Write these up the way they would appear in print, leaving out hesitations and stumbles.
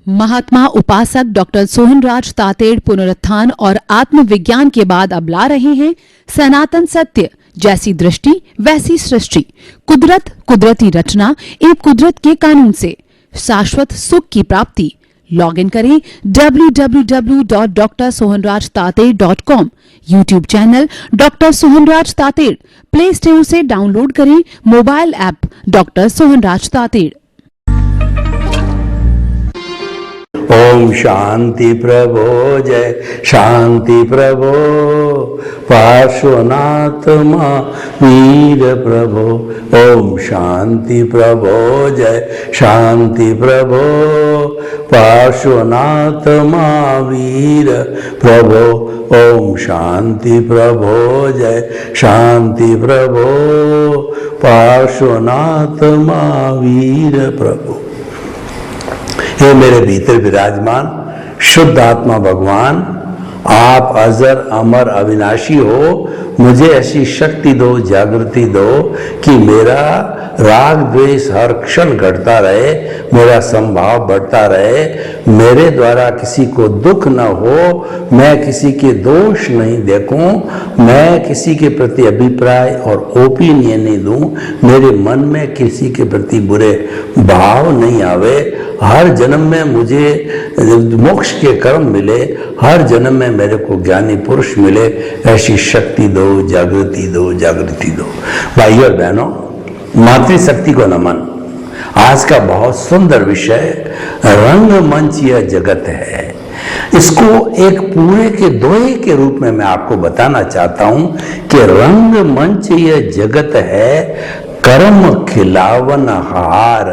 महात्मा उपासक डॉक्टर सोहनराज तातेड़ पुनरुत्थान और आत्मविज्ञान के बाद अब ला रहे हैं सनातन सत्य, जैसी दृष्टि वैसी सृष्टि, कुदरत, कुदरती रचना एवं कुदरत के कानून से शाश्वत सुख की प्राप्ति। लॉगिन करें www.drsohanrajtated.com, YouTube channel doctor Sohanraj Tated, Play Store से डाउनलोड करें mobile app doctor Sohanraj Tated. ओम शांति प्रभो, जय शांति प्रभो, पार्श्वनाथ महावीर प्रभो। ओम शांति प्रभो, जय शांति प्रभो, पार्श्वनाथ महावीर प्रभो। ओम शांति प्रभो, जय शांति प्रभो, पार्श्वनाथ महावीर प्रभो। हे मेरे भीतर विराजमान शुद्ध आत्मा भगवान, आप अजर अमर अविनाशी हो। मुझे ऐसी शक्ति दो, जागृति दो कि मेरा राग द्वेष हर क्षण घटता रहे, मेरा संभाव बढ़ता रहे, मेरे द्वारा किसी को दुख न हो, मैं किसी के दोष नहीं देखूं, मैं किसी के प्रति अभिप्राय और ओपिनियन नहीं दूं, मेरे मन में किसी के प्रति बुरे भाव नहीं आवे। हर जन्म में मुझे मोक्ष के कर्म मिले, हर जन्म में मेरे को ज्ञानी पुरुष मिले, ऐसी शक्ति दो, जागृति दो, जागृति दो। भाइयों और बहनों, मातृशक्ति को नमन। आज का बहुत सुंदर विषय रंगमंच यह जगत है। इसको एक पूरे के दोहे के रूप में मैं आपको बताना चाहता हूं कि रंगमंच यह जगत है, कर्म खिलावन हार,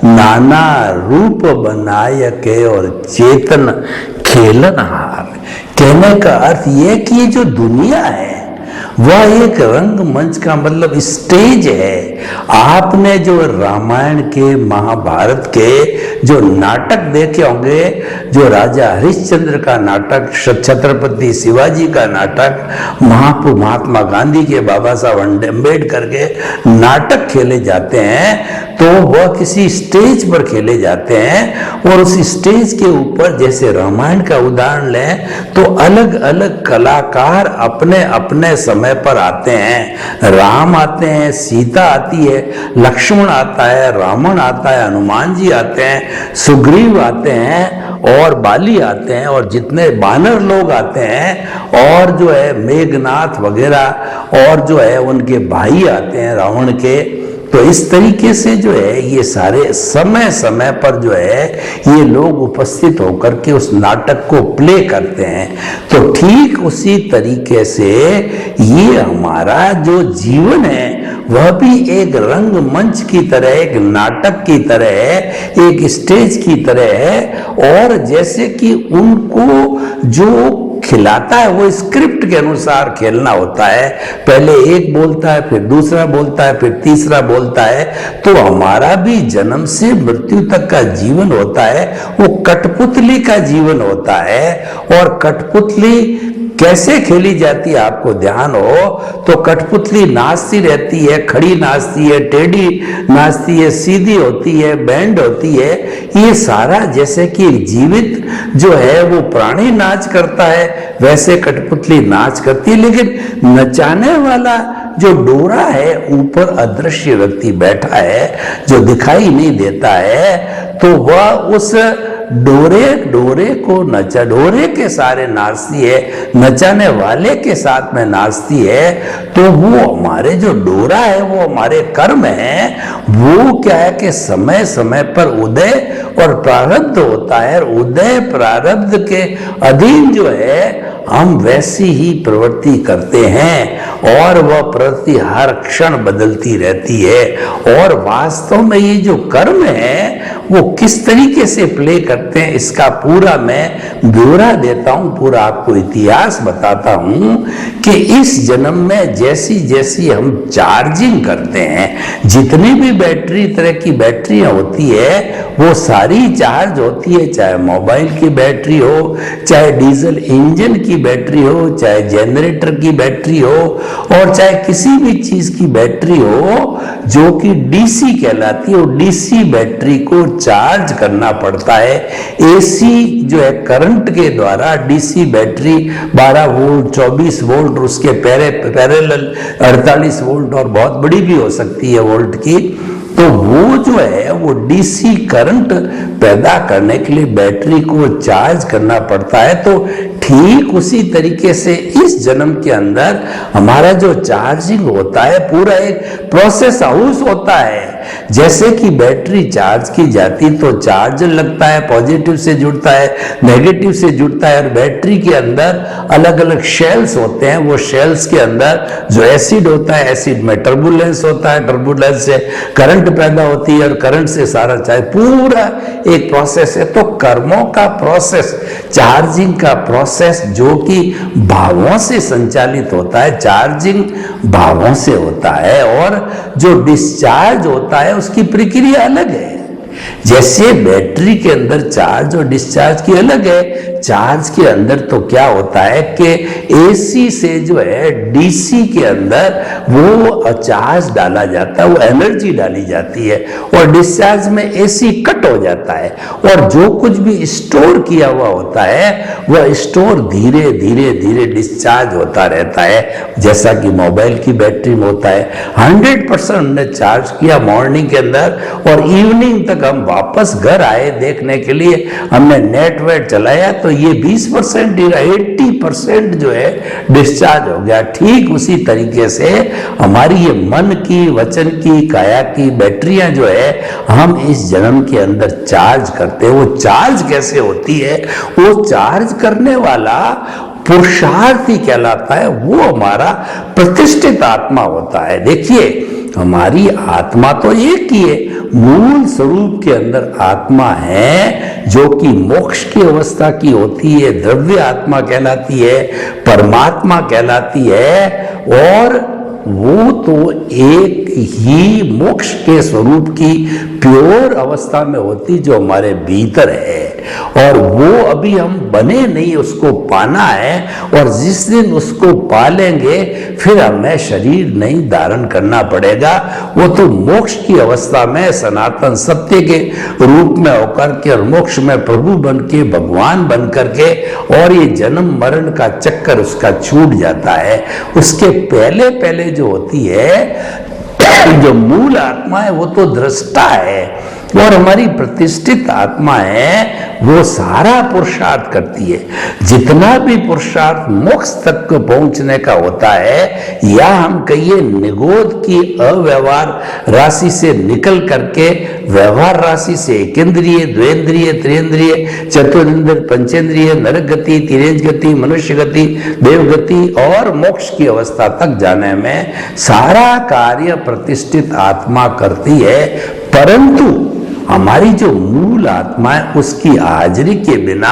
नाना रूप बनाय के और चेतन खेलन हार। कहने का अर्थ यह कि ये जो दुनिया है वह एक रंगमंच का मतलब स्टेज है। आपने जो रामायण के, महाभारत के जो नाटक देखे होंगे, जो राजा हरिश्चंद्र का नाटक, छत्रपति शिवाजी का नाटक, महात्मा गांधी के, बाबा साहब अम्बेडकर के नाटक खेले जाते हैं, तो वह किसी स्टेज पर खेले जाते हैं। और उस स्टेज के ऊपर, जैसे रामायण का उदाहरण लें, तो अलग अलग कलाकार अपने अपने समय पर आते हैं। राम आते हैं, सीता आती है, लक्ष्मण आता है, रावण आता है, हनुमान जी आते हैं, सुग्रीव आते हैं और बाली आते हैं, और जितने बानर लोग आते हैं, और जो है मेघनाथ वगैरह, और जो है उनके भाई आते हैं रावण के। तो इस तरीके से जो है ये सारे समय समय पर जो है ये लोग उपस्थित होकर के उस नाटक को प्ले करते हैं। तो ठीक उसी तरीके से ये हमारा जो जीवन है वह भी एक रंगमंच की तरह, एक नाटक की तरह है, एक स्टेज की तरह है। और जैसे कि उनको जो खिलाता है वो स्क्रिप्ट के अनुसार खेलना होता है। पहले एक बोलता है, फिर दूसरा बोलता है, फिर तीसरा बोलता है। तो हमारा भी जन्म से मृत्यु तक का जीवन होता है, वो कठपुतली का जीवन होता है। और कठपुतली कैसे खेली जाती है, आपको ध्यान हो तो कठपुतली नाचती रहती है, खड़ी नाचती है, टेढ़ी नाचती है, सीधी होती है, बैंड होती है। ये सारा जैसे कि जीवित जो है वो प्राणी नाच करता है, वैसे कठपुतली नाच करती है। लेकिन नचाने वाला जो डोरा है, ऊपर अदृश्य व्यक्ति बैठा है जो दिखाई नहीं देता है, तो वह उस डोरे को डोरे के सारे नाचती है, नचाने वाले के साथ में नाचती है। तो वो हमारे जो डोरा है, वो हमारे कर्म है, वो क्या है कि समय समय पर उदय और प्रारब्ध होता है। उदय प्रारब्ध के अधीन जो है हम वैसी ही प्रवृत्ति करते हैं, और वह प्रवृत्ति हर क्षण बदलती रहती है। और वास्तव में ये जो कर्म है वो किस तरीके से प्ले करते हैं, इसका पूरा मैं ब्यौरा देता हूं, पूरा आपको इतिहास बताता हूं कि इस जन्म में जैसी जैसी हम चार्जिंग करते हैं, जितनी भी बैटरी तरह की बैटरियां होती है वो सारी चार्ज होती है, चाहे मोबाइल की बैटरी हो, चाहे डीजल इंजन की बैटरी हो, चाहे जनरेटर की बैटरी हो, और चाहे किसी भी चीज की बैटरी हो जो कि डीसी कहलाती है। वो डीसी बैटरी को चार्ज करना पड़ता है। एसी जो है करंट के द्वारा, डीसी बैटरी 12 वोल्ट, 24 वोल्ट, उसके पैरेलल 48 वोल्ट और बहुत बड़ी भी हो सकती है वोल्ट की, तो वो जो है वो डीसी करंट पैदा करने के लिए बैटरी को चार्ज करना पड़ता है। तो ठीक उसी तरीके से इस जन्म के अंदर हमारा जो चार्जिंग होता है पूरा एक प्रोसेस हाउस होता है। जैसे कि बैटरी चार्ज की जाती तो चार्जर लगता है, पॉजिटिव से जुड़ता है, नेगेटिव से जुड़ता है, और बैटरी के अंदर अलग अलग शेल्स होते हैं। वो शेल्स के अंदर जो एसिड होता है, एसिड में टर्बुलेंस होता है, टर्बुलेंस से करंट पैदा होती है और करंट से सारा चार्ज, पूरा एक प्रोसेस है। तो कर्मों का प्रोसेस, चार्जिंग का प्रोसेस जो कि भावों से संचालित होता है, चार्जिंग भावों से होता है, और जो डिस्चार्ज होता है उसकी प्रक्रिया अलग है। जैसे बैटरी के अंदर चार्ज और डिस्चार्ज की अलग है, चार्ज के अंदर तो क्या होता है कि एसी से जो है डीसी के अंदर वो चार्ज डाला जाता है, वो एनर्जी डाली जाती है, और डिस्चार्ज में एसी कट हो जाता है, और जो कुछ भी स्टोर किया हुआ होता है वह स्टोर धीरे धीरे धीरे डिस्चार्ज होता रहता है। जैसा कि मोबाइल की बैटरी में होता है, 100% हमने चार्ज किया मॉर्निंग के अंदर, और इवनिंग तक हम वापस घर आए देखने के लिए, हमने नेट वेट चलाया तो ये 20% 80% जो है डिस्चार्ज हो गया। ठीक उसी तरीके से हमारी ये मन की, वचन की, काया की बैटरियां जो है हम इस जन्म के अंदर चार्ज करते हैं। वो चार्ज कैसे होती है? वो चार्ज करने वाला पुरुषार्थी कहलाता है, वो हमारा प्रतिष्ठित आत्मा होता है। देखिए, हमारी आत्मा तो एक ही है, मूल स्वरूप के अंदर आत्मा है जो कि मोक्ष की अवस्था की होती है, द्रव्य आत्मा कहलाती है, परमात्मा कहलाती है, और वो तो एक ही मोक्ष के स्वरूप की प्योर अवस्था में होती जो हमारे भीतर है, और वो अभी हम बने नहीं, उसको पाना है। और जिस दिन उसको पालेंगे फिर हमें शरीर नहीं धारण करना पड़ेगा। वो तो मोक्ष की अवस्था में सनातन सत्य के रूप में होकर के और मोक्ष में प्रभु बन के, भगवान बन करके, और ये जन्म मरण का चक्कर उसका छूट जाता है। उसके पहले पहले जो होती है, जो मूल आत्मा है, वो तो दृष्टा है, और हमारी प्रतिष्ठित आत्मा है वो सारा पुरुषार्थ करती है। जितना भी पुरुषार्थ मोक्ष तक पहुंचने का होता है, या हम कहिए निगोद की अव्यवहार राशि से निकल करके व्यवहार राशि से एकेंद्रिय, द्वेंद्रिय, त्रिएंद्रिय, चतुरेंद्र, पंचेंद्रिय, नरक गति, तिरेंज गति, मनुष्य गति, देव गति और मोक्ष की अवस्था तक जाने में सारा कार्य प्रतिष्ठित आत्मा करती है। परंतु हमारी जो मूल आत्मा है उसकी हाजिरी के बिना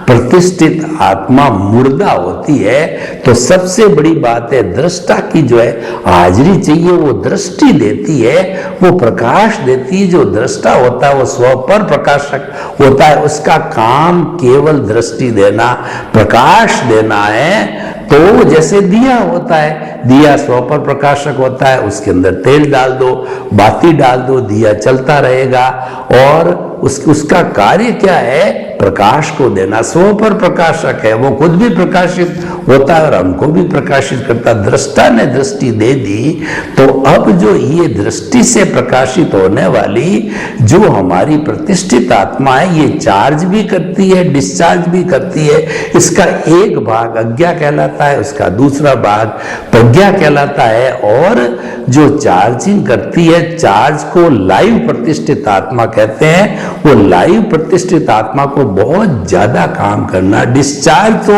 प्रतिष्ठित आत्मा मुर्दा होती है। तो सबसे बड़ी बात है, दृष्टा की जो है हाजिरी चाहिए। वो दृष्टि देती है, वो प्रकाश देती है। जो दृष्टा होता है वो स्व पर प्रकाशक होता है, उसका काम केवल दृष्टि देना, प्रकाश देना है। तो जैसे दिया होता है, दिया स्व पर प्रकाशक होता है, उसके अंदर तेल डाल दो, बाती डाल दो, दिया चलता रहेगा। और उसका कार्य क्या है? प्रकाश को देना। स्व पर प्रकाशक है, वो खुद भी प्रकाशित होता है और हमको भी प्रकाशित करता। दृष्टा ने दृष्टि दे दी, तो अब जो ये दृष्टि से प्रकाशित होने वाली जो हमारी प्रतिष्ठित आत्मा है, ये चार्ज भी करती है, डिस्चार्ज भी करती है। इसका एक भाग अज्ञा कहलाता है, उसका दूसरा भाग प्रज्ञा कहलाता है। और जो चार्जिंग करती है, चार्ज को लाइव प्रतिष्ठित आत्मा कहते हैं। वो लाइव प्रतिष्ठित आत्मा को बहुत ज्यादा काम करना। डिस्चार्ज तो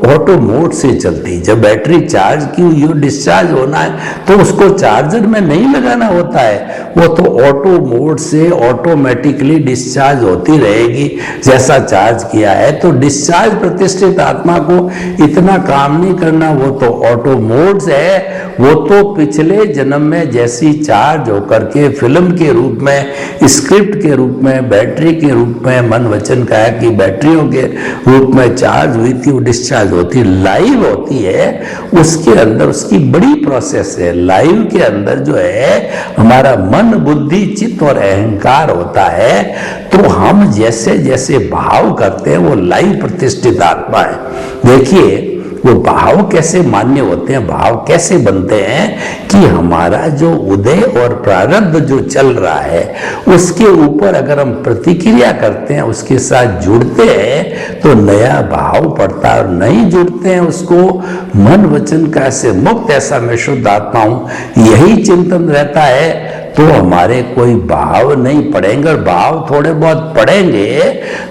ऑटो मोड से चलती। जब बैटरी चार्ज की हुई हो, डिस्चार्ज होना है, तो उसको चार्जर में नहीं लगाना होता है, वो तो ऑटो मोड से ऑटोमेटिकली डिस्चार्ज होती रहेगी जैसा चार्ज किया है। तो डिस्चार्ज प्रतिष्ठित आत्मा को इतना काम नहीं करना, वो तो ऑटो मोड है। वो तो पिछले जन्म में जैसी चार्ज होकर के फिल्म के रूप में, स्क्रिप्ट के रूप में, बैटरी के रूप में मन वचन काया की बैटरियों के रूप में चार्ज हुई थी, वो डिस्चार्ज होती है, लाइव होती है। उसके अंदर उसकी बड़ी प्रोसेस है। लाइव के अंदर जो है हमारा मन, बुद्धि, चित्त और अहंकार होता है। तो हम जैसे जैसे भाव करते हैं वो लाइव प्रतिष्ठित आत्मा है। देखिए वो भाव कैसे मान्य होते हैं, भाव कैसे बनते हैं कि हमारा जो उदय और प्रारब्ध जो चल रहा है उसके ऊपर अगर हम प्रतिक्रिया करते हैं, उसके साथ जुड़ते हैं तो नया भाव पड़ता है, और नहीं जुड़ते हैं उसको मन वचन का से मुक्त, ऐसा मैं शुद्ध आत्मा हूं, यही चिंतन रहता है, तो हमारे कोई भाव नहीं पड़ेंगे। और भाव थोड़े बहुत पड़ेंगे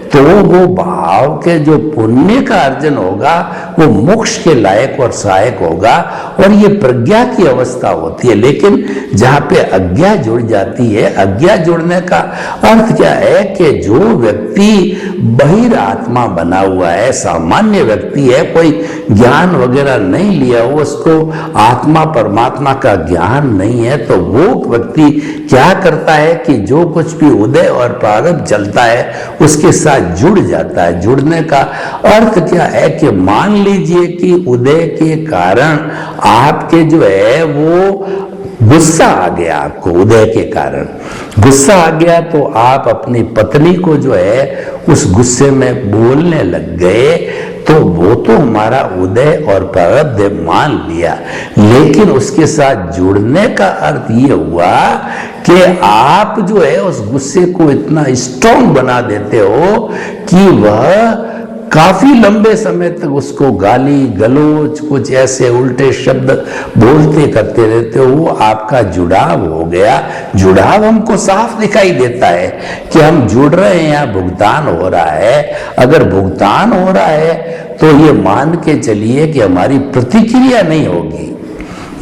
तो वो भाव के जो पुण्य का अर्जन होगा वो मोक्ष के लायक और सहायक होगा, और ये प्रज्ञा की अवस्था होती है। लेकिन जहाँ पे अज्ञा जुड़ जाती है, अज्ञा जुड़ने का अर्थ क्या है कि जो व्यक्ति बहिर आत्मा बना हुआ है, सामान्य व्यक्ति है, कोई ज्ञान वगैरह नहीं लिया हो, उसको आत्मा परमात्मा का ज्ञान नहीं है, तो वो व्यक्ति क्या करता है कि जो कुछ भी उदय और प्रारब्ध चलता है उसके साथ जुड़ जाता है। जुड़ने का अर्थ क्या है कि मान लीजिए कि उदय के कारण आपके जो है वो गुस्सा आ गया, आपको उदय के कारण गुस्सा आ गया, तो आप अपनी पत्नी को जो है उस गुस्से में बोलने लग गए, तो वो तो हमारा उदय और प्रारब्ध मान लिया। लेकिन उसके साथ जुड़ने का अर्थ ये हुआ कि आप जो है उस गुस्से को इतना स्ट्रॉन्ग बना देते हो कि वह काफी लंबे समय तक उसको गाली गलौज कुछ ऐसे उल्टे शब्द बोलते करते रहते हो। वो आपका जुड़ाव हो गया। जुड़ाव हमको साफ दिखाई देता है कि हम जुड़ रहे हैं, यहाँ भुगतान हो रहा है। अगर भुगतान हो रहा है तो ये मान के चलिए कि हमारी प्रतिक्रिया नहीं होगी।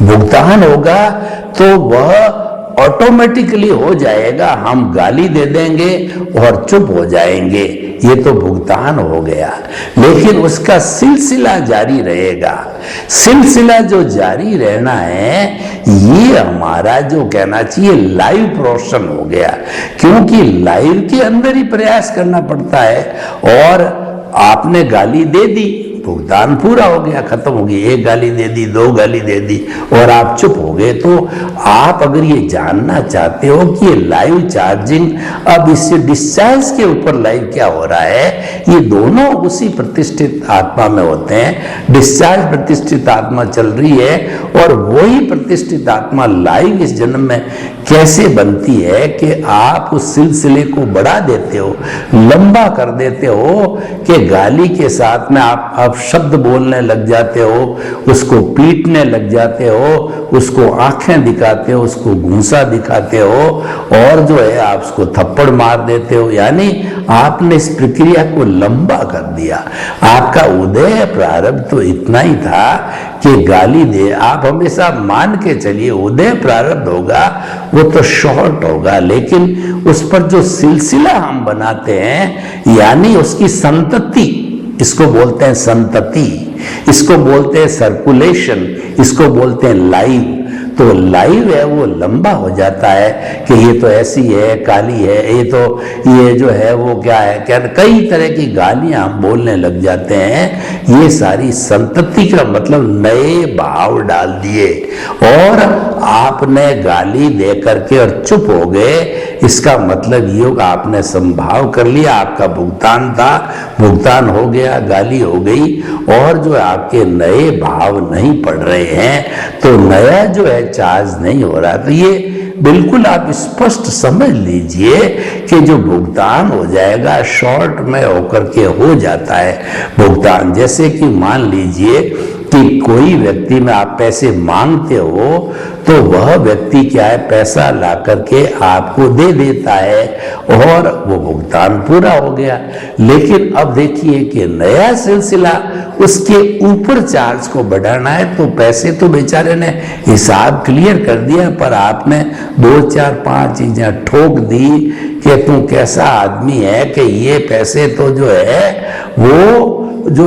भुगतान होगा तो वह ऑटोमेटिकली हो जाएगा, हम गाली दे देंगे और चुप हो जाएंगे, ये तो भुगतान हो गया। लेकिन उसका सिलसिला जारी रहेगा। सिलसिला जो जारी रहना है ये हमारा जो कहना चाहिए लाइव प्रोशन हो गया, क्योंकि लाइव के अंदर ही प्रयास करना पड़ता है। और आपने गाली दे दी, भुगतान पूरा हो गया, खत्म हो गई। एक गाली दे दी, दो गाली दे दी और आप चुप हो गए। तो आप अगर ये जानना चाहते हो कि ये लाइव चार्जिंग अब इससे डिस्चार्ज के ऊपर लाइव क्या हो रहा है, ये दोनों उसी प्रतिष्ठित आत्मा में होते हैं। डिस्चार्ज प्रतिष्ठित आत्मा चल रही है और वही प्रतिष्ठित आत्मा लाइव इस जन्म में कैसे बनती है कि आप उस सिलसिले को बढ़ा देते हो, लंबा कर देते हो कि गाली के साथ में आप शब्द बोलने लग जाते हो, उसको पीटने लग जाते हो, उसको आंखें दिखाते हो, उसको घूंसा दिखाते हो और जो है आप उसको थप्पड़ मार देते हो। यानी आपने इस प्रक्रिया को लंबा कर दिया। आपका उदय प्रारब्ध तो इतना ही था कि गाली दे, आप हमेशा मान के चलिए उदय प्रारब्ध होगा वो तो शॉर्ट होगा, लेकिन उस पर जो सिलसिला हम बनाते हैं यानी उसकी संतति, इसको बोलते हैं संतति, इसको बोलते हैं सर्कुलेशन, इसको बोलते हैं लाइव। तो लाइव है वो लंबा हो जाता है कि ये तो ऐसी है, काली है, ये जो है वो क्या है, क्या कई तरह की गालियां हम बोलने लग जाते हैं। ये सारी संतति का मतलब नए भाव डाल दिए और आपने गाली दे करके और चुप हो गए। इसका मतलब ये होगा आपने संभाव कर लिया, आपका भुगतान था, भुगतान हो गया, गाली हो गई और जो आपके नए भाव नहीं पड़ रहे हैं, तो नया जो है चार्ज नहीं हो रहा। तो ये बिल्कुल आप स्पष्ट समझ लीजिए कि जो भुगतान हो जाएगा शॉर्ट में होकर के हो जाता है भुगतान। जैसे कि मान लीजिए कि कोई व्यक्ति में आप पैसे मांगते हो तो वह व्यक्ति क्या है, पैसा ला करके आपको दे देता है और वो भुगतान पूरा हो गया। लेकिन अब देखिए कि नया सिलसिला उसके ऊपर चार्ज को बढ़ाना है, तो पैसे तो बेचारे ने हिसाब क्लियर कर दिया, पर आपने 2 4 5 चीजें ठोक दी कि तू कैसा आदमी है कि ये पैसे तो जो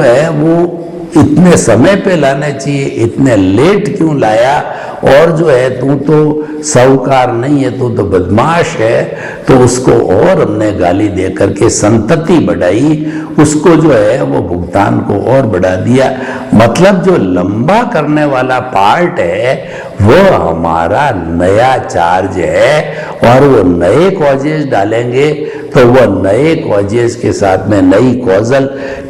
है वो इतने समय पे लाना चाहिए, इतने लेट क्यों लाया, और जो है तू तो साहूकार नहीं है, तू तो बदमाश है। तो उसको और हमने गाली दे करके संतति बढ़ाई, उसको जो है वो भुगतान को और बढ़ा दिया। मतलब जो लंबा करने वाला पार्ट है वो हमारा नया चार्ज है, और वो नए कॉजेज डालेंगे तो वो नए कॉजेज के साथ में नई कॉजल,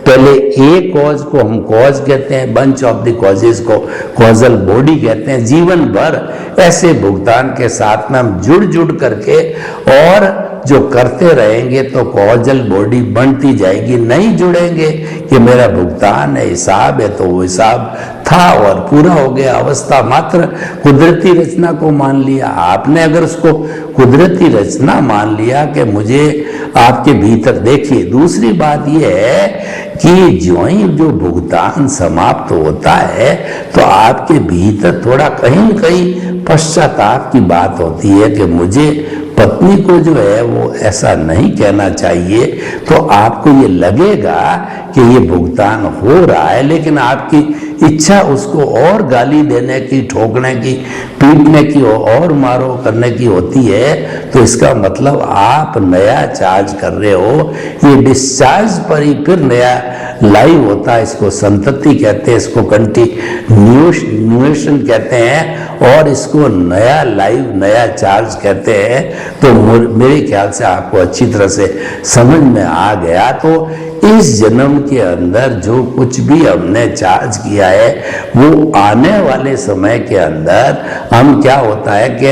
पहले एक कॉज को हम कॉज कहते हैं, बंच ऑफ द कॉजेज को कॉजल बॉडी कहते हैं। जीवन भर ऐसे भुगतान के साथ में हम जुड़ जुड़ करके और जो करते रहेंगे तो कॉजल बॉडी बनती जाएगी। नहीं जुड़ेंगे कि मेरा भुगतान है, हिसाब है, तो वो हिसाब था और पूरा हो गया। अवस्था मात्र कुदरती रचना को मान लिया आपने। अगर उसको कुदरती रचना मान लिया कि मुझे आपके भीतर, देखिए दूसरी बात यह है कि जो ही जो भुगतान समाप्त होता है तो आपके भीतर थोड़ा कहीं न कहीं पश्चाताप की बात होती है कि मुझे पत्नी को जो है वो ऐसा नहीं कहना चाहिए। तो आपको ये लगेगा कि ये भुगतान हो रहा है, लेकिन आपकी इच्छा उसको और गाली देने की, ठोकने की, पीटने की और मारो करने की होती है। तो इसका मतलब आप नया चार्ज कर रहे हो। ये डिस्चार्ज पर ही फिर नया लाइव होता है। इसको संतति कहते हैं, इसको कंटिन्यूएशन कहते हैं, और इसको नया लाइव, नया चार्ज कहते हैं। तो मेरे ख्याल से आपको अच्छी तरह से समझ में आ गया। तो इस जन्म के अंदर जो कुछ भी हमने चार्ज किया है वो आने वाले समय के अंदर हम, क्या होता है कि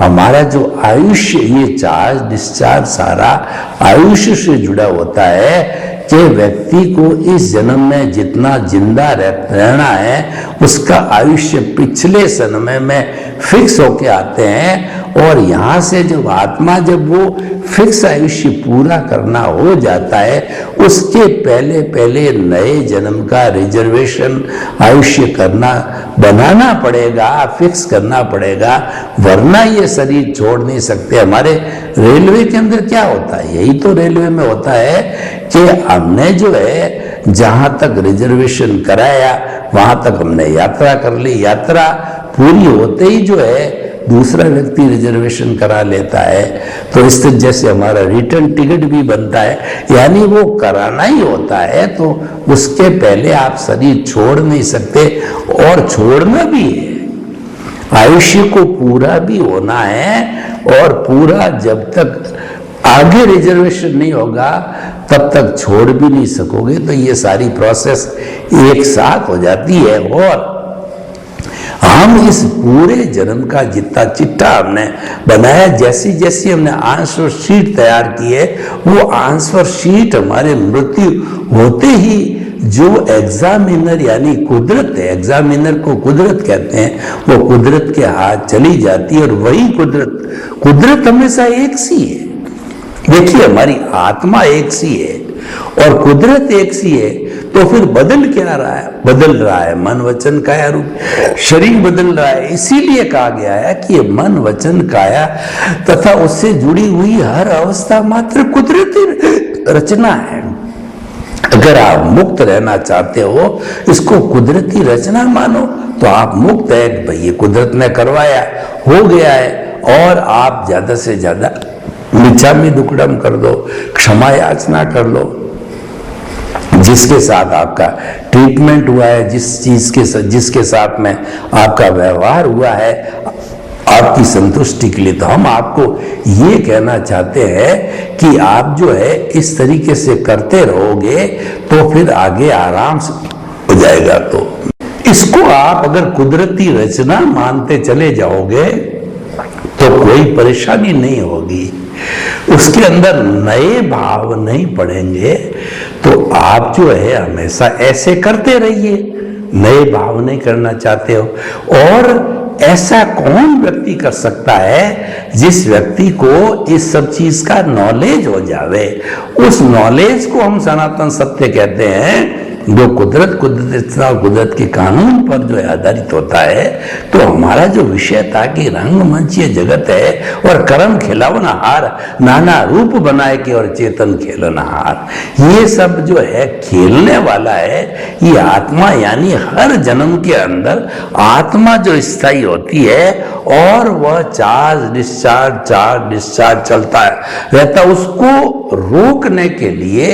हमारा जो आयुष्य, ये चार्ज डिस्चार्ज सारा आयुष्य से जुड़ा होता है कि व्यक्ति को इस जन्म में जितना जिंदा रहना है उसका आयुष्य पिछले समय में फिक्स होके आते हैं। और यहाँ से जब आत्मा, जब वो फिक्स आयुष्य पूरा करना हो जाता है, उसके पहले पहले नए जन्म का रिजर्वेशन आयुष्य बनाना पड़ेगा, फिक्स करना पड़ेगा, वरना ये शरीर छोड़ नहीं सकते। हमारे रेलवे के अंदर क्या होता है, यही तो रेलवे में होता है कि हमने जो है जहां तक रिजर्वेशन कराया वहां तक हमने यात्रा कर ली, यात्रा पूरी होते ही जो है दूसरा व्यक्ति रिजर्वेशन करा लेता है। तो इस तरह जैसे हमारा रिटर्न टिकट भी बनता है, यानी वो कराना ही होता है। तो उसके पहले आप शरीर छोड़ नहीं सकते, और छोड़ना भी है, आयुष्य को पूरा भी होना है। और पूरा जब तक आगे रिजर्वेशन नहीं होगा तब तक छोड़ भी नहीं सकोगे। तो ये सारी प्रोसेस एक साथ हो जाती है। और हम इस पूरे जन्म का जितना चिट्ठा हमने बनाया, जैसी जैसी हमने आंसर शीट तैयार की है, वो आंसर शीट हमारे मृत्यु होते ही जो एग्जामिनर यानी कुदरत है, एग्जामिनर को कुदरत कहते हैं, वो कुदरत के हाथ चली जाती है। और वही कुदरत हमेशा एक सी है। देखिए हमारी आत्मा एक सी है और कुदरत एक सी है। तो फिर बदल क्या रहा है? बदल रहा है मन वचन काया रूप, शरीर बदल रहा है। इसीलिए कहा गया है कि ये मन वचन काया तथा उससे जुड़ी हुई हर अवस्था मात्र कुदरती रचना है। अगर आप मुक्त रहना चाहते हो, इसको कुदरती रचना मानो, तो आप मुक्त है। भाई ये कुदरत ने करवाया, हो गया है। और आप ज्यादा से ज्यादा मिच्छामि दुक्कडम कर दो, क्षमा याचना कर लो। जिसके साथ आपका ट्रीटमेंट हुआ है, जिसके साथ में आपका व्यवहार हुआ है आपकी संतुष्टि के लिए, तो हम आपको ये कहना चाहते हैं कि आप जो है इस तरीके से करते रहोगे तो फिर आगे आराम से हो जाएगा। तो इसको आप अगर कुदरती रचना मानते चले जाओगे तो कोई परेशानी नहीं होगी। उसके अंदर नए भाव नहीं पड़ेंगे। तो आप जो है हमेशा ऐसे करते रहिए, नए भाव नहीं करना चाहते हो। और ऐसा कौन व्यक्ति कर सकता है जिस व्यक्ति को इस सब चीज का नॉलेज हो जावे। उस नॉलेज को हम सनातन सत्य कहते हैं। जो कुदरत कुदरत के कानून पर जो है आधारित होता है, तो हमारा जो विषय था कि रंगमंच ये जगत है और कर्म खिलावनहार नाना रूप बनाए के और चेतन खेलनहार, ये सब जो है खेलने वाला है। ये आत्मा यानी हर जन्म के अंदर आत्मा जो स्थायी होती है और वह चार्ज डिस्चार्ज चलता है रहता, उसको रोकने के लिए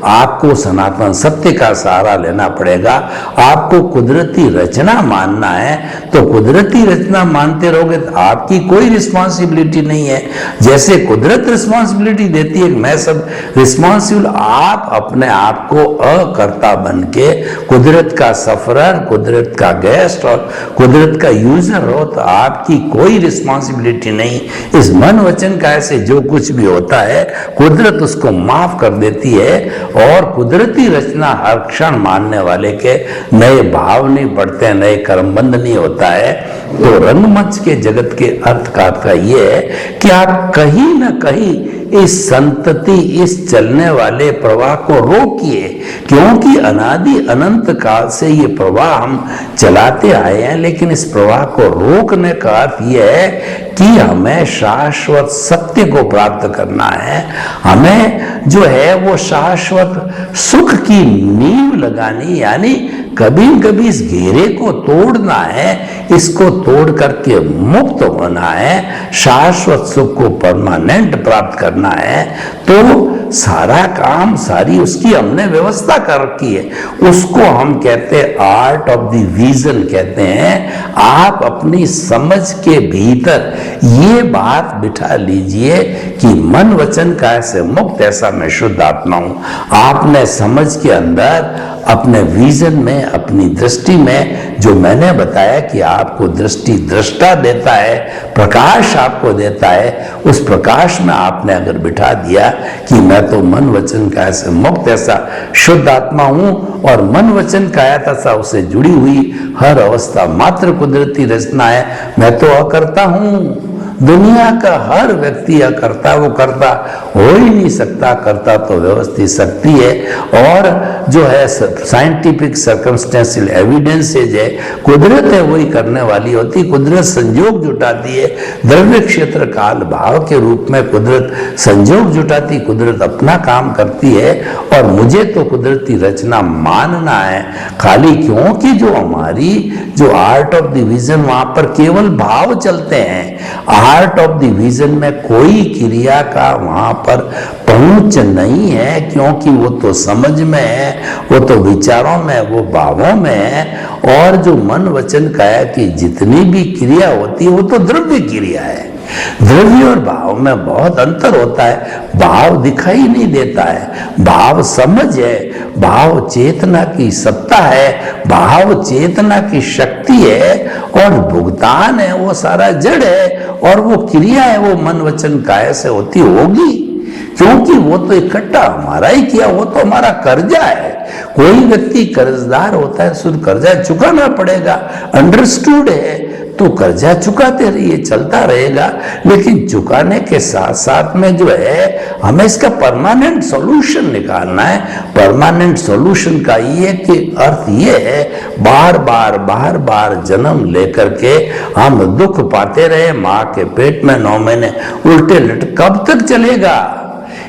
आपको सनातन सत्य का सहारा लेना पड़ेगा। आपको कुदरती रचना मानना है, तो कुदरती रचना मानते रहोगे तो आपकी कोई रिस्पॉन्सिबिलिटी नहीं है। जैसे कुदरत रिस्पॉन्सिबिलिटी देती है, मैं सब रिस्पॉन्सिबल, आप अपने आप को अकर्ता बन के कुदरत का सफरर, कुदरत का गेस्ट और कुदरत का यूजर हो, तो आपकी कोई रिस्पॉन्सिबिलिटी नहीं। इस मन वचन का ऐसे जो कुछ भी होता है कुदरत उसको माफ कर देती है, और कुदरती रचना हर क्षण मानने वाले के नए भाव नहीं बढ़ते, नए कर्मबंध नहीं होता है। तो रंगमंच के जगत के अर्थ का ये है कि आप कहीं ना कहीं इस संतति, इस चलने वाले प्रवाह को रोकिए, क्योंकि अनादि अनंत काल से ये प्रवाह हम चलाते आए हैं। लेकिन इस प्रवाह को रोकने का अर्थ यह है कि हमें शाश्वत सत्य को प्राप्त करना है, हमें जो है वो शाश्वत सुख की नींव लगानी, यानी कभी कभी इस घेरे को तोड़ना है, इसको तोड़ करके मुक्त होना है, शाश्वत सुख को परमानेंट प्राप्त करना है। तो सारा काम, सारी उसकी हमने व्यवस्था कर रखी है, उसको हम कहते हैं आर्ट ऑफ द विजन कहते हैं। आप अपनी समझ के भीतर ये बात बिठा लीजिए कि मन वचन काय से मुक्त, ऐसा मैं शुद्ध आत्मा हूं। आपने समझ के अंदर अपने विजन में, अपनी दृष्टि में जो मैंने बताया कि आपको दृष्टि दृष्टा देता है, प्रकाश आपको देता है, उस प्रकाश में आपने अगर बिठा दिया कि मैं तो मन वचन काया से मुक्त ऐसा शुद्ध आत्मा हूं, और मन वचन काया तथा उससे जुड़ी हुई हर अवस्था मात्र कुदरती रचना है, मैं तो अकर्ता हूं। दुनिया का हर व्यक्ति अकर्ता, वो करता हो ही नहीं सकता, करता तो व्यवस्थित शक्ति है। और जो है साइंटिफिक सर्कमस्टेंशियल एविडेंसेज है, कुदरत है वही करने वाली होती, कुदरत संयोग जुटाती है, द्रव्य क्षेत्र काल भाव के रूप में कुदरत संयोग जुटाती, कुदरत अपना काम करती है। और मुझे तो कुदरती रचना मानना है खाली, क्योंकि जो हमारी जो आर्ट ऑफ द विजन, वहां पर केवल भाव चलते हैं। आर्ट ऑफ द विजन में कोई क्रिया का वहां पर पहुंच नहीं है, क्योंकि वो तो समझ में है, वो तो विचारों में, वो भावों में है। और जो मन वचन काया की जितनी भी क्रिया होती है वो तो द्रव्य क्रिया है। द्रव्य और भाव में बहुत अंतर होता है। भाव दिखाई नहीं देता है, भाव समझ है, भाव चेतना की सत्ता है, भाव चेतना की शक्ति है, और भुगतान है वो सारा जड़ है, और वो क्रिया है वो मन वचन काया से होती होगी, क्योंकि वो तो इकट्ठा हमारा ही किया, वो तो हमारा कर्जा है। कोई व्यक्ति कर्जदार होता है, सुर कर्जा चुकाना पड़ेगा, अंडरस्टूड है, तो कर्जा चुकाते रहिए, चलता रहेगा। लेकिन चुकाने के साथ साथ में जो है हमें इसका परमानेंट सॉल्यूशन निकालना है। परमानेंट सॉल्यूशन का ये कि अर्थ ये है, बार बार जन्म लेकर के हम दुख पाते रहे, माँ के पेट में 9 महीने उल्टे लट, कब तक चलेगा?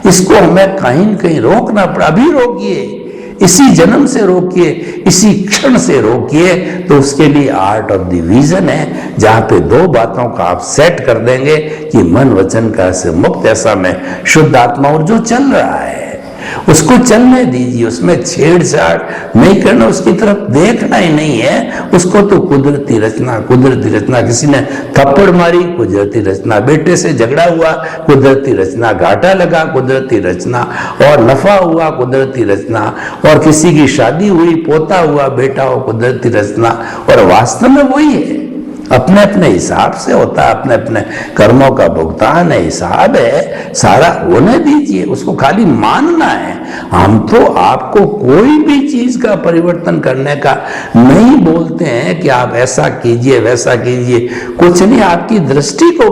इसको हमें कहीं न कहीं रोकना पड़ा। अभी रोकिए, इसी जन्म से रोकिए, इसी क्षण से रोकिए। तो उसके लिए आर्ट ऑफ द विजन है, जहां पे 2 बातों का आप सेट कर देंगे कि मन वचन का से मुक्त ऐसा में शुद्ध आत्मा, और जो चल रहा है उसको चलने दीजिए, उसमें छेड़छाड़ नहीं करना, उसकी तरफ देखना ही नहीं है। उसको तो कुदरती रचना, किसी ने थप्पड़ मारी, कुदरती रचना, बेटे से झगड़ा हुआ, कुदरती रचना, घाटा लगा, कुदरती रचना, और नफा हुआ, कुदरती रचना, और किसी की शादी हुई, पोता हुआ, बेटा हो, कुदरती रचना। और वास्तव में वही है, अपने अपने हिसाब से होता है, अपने अपने कर्मों का भुगतान है, हिसाब है, सारा होने दीजिए, उसको खाली मानना है। हम तो आपको कोई भी चीज का परिवर्तन करने का नहीं बोलते हैं कि आप ऐसा कीजिए वैसा कीजिए, कुछ नहीं, आपकी दृष्टि को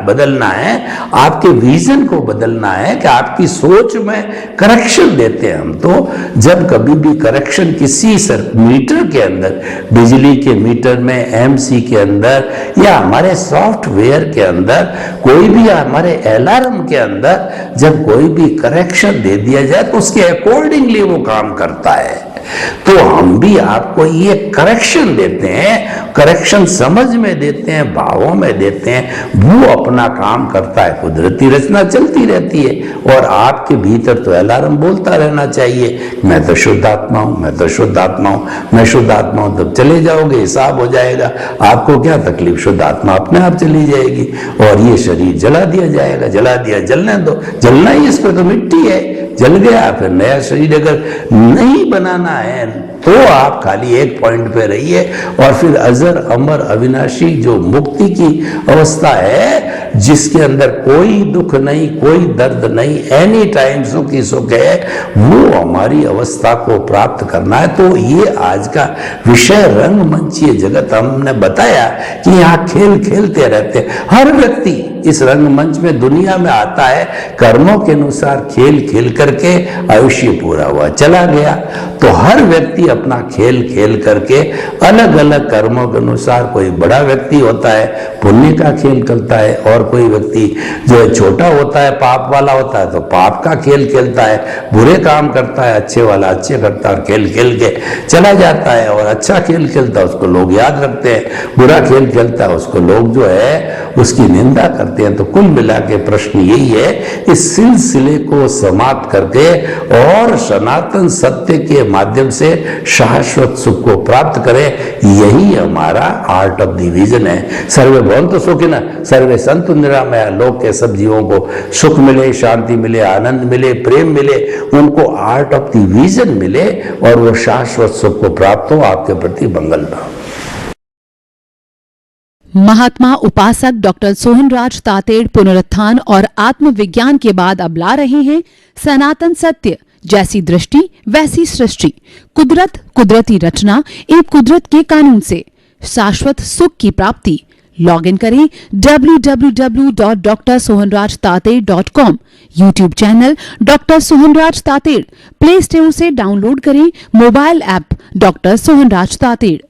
बदलना है, आपके विजन को बदलना है कि आपकी सोच में करेक्शन देते हैं हम। तो जब कभी भी करेक्शन किसी मीटर के अंदर, बिजली के मीटर में, एमसी के अंदर या हमारे सॉफ्टवेयर के अंदर, कोई भी हमारे अलार्म के अंदर जब कोई भी करेक्शन दे दिया जाए तो उसके अकॉर्डिंगली वो काम करता है। तो हम भी आपको ये करेक्शन देते हैं, करेक्शन समझ में देते हैं, भावों में देते हैं, वो अपना काम करता है, कुदरती रचना चलती रहती है। और आपके भीतर तो अलार्म बोलता रहना चाहिए, मैं तो शुद्ध आत्मा हूं, मैं तो शुद्ध आत्मा हूं, मैं शुद्ध आत्मा हूं। तब चले जाओगे, हिसाब हो जाएगा, आपको क्या तकलीफ, शुद्ध आत्मा अपने आप चली जाएगी और ये शरीर जला दिया जाएगा। जला दिया, जलने दो, जलना ही, इस पर तो मिट्टी है, जल गया। फिर नया शरीर अगर नहीं बनाना है तो आप खाली एक पॉइंट पे रहिए और फिर अजर अमर अविनाशी जो मुक्ति की अवस्था है, जिसके अंदर कोई दुख नहीं, कोई दर्द नहीं, एनी टाइम सुख ही सुख है, वो हमारी अवस्था को प्राप्त करना है। तो ये आज का विषय रंगमंचीय जगत हमने बताया कि यहाँ खेल खेलते रहते हैं। हर व्यक्ति इस रंगमंच में, दुनिया में आता है, कर्मों के अनुसार खेल खेल करके आयुष्य पूरा हुआ चला गया। तो हर व्यक्ति अपना खेल खेल करके अलग अलग कर्मों के अनुसार, कोई बड़ा व्यक्ति होता है पुण्य का खेल करता है, और कोई व्यक्ति जो है छोटा होता है, पाप वाला होता है, तो पाप का खेल खेलता है, बुरे काम करता है, अच्छे वाला अच्छे करता है, खेल खेल के चला जाता है। और अच्छा खेल खेलता है उसको लोग याद रखते हैं, बुरा खेल खेलता है उसको लोग जो है उसकी निंदा करते हैं। तो कुल मिला के प्रश्न यही है, इस सिलसिले को समाप्त करके और सनातन सत्य के माध्यम से शाश्वत सुख को प्राप्त करें, यही हमारा आर्ट ऑफ द विजन है। सर्वे भवन्तु सुखिनः, सर्वे सन्तु निरामयाः। लोक के सब जीवों को सुख मिले, शांति मिले, आनंद मिले, प्रेम मिले, उनको आर्ट ऑफ द विजन मिले और वो शाश्वत सुख को प्राप्त हो। आपके प्रति मंगल भाव। महात्मा उपासक डॉक्टर सोहनराज तातेड़ पुनरुत्थान और आत्मविज्ञान के बाद अब ला रहे हैं सनातन सत्य, जैसी दृष्टि वैसी सृष्टि, कुदरत कुदरती रचना एवं कुदरत के कानून से शाश्वत सुख की प्राप्ति। लॉग इन करें www.drsohanrajtated.com, YouTube channel doctor Sohanraj Tated, Play Store से डाउनलोड करें mobile app doctor Sohanraj Tated.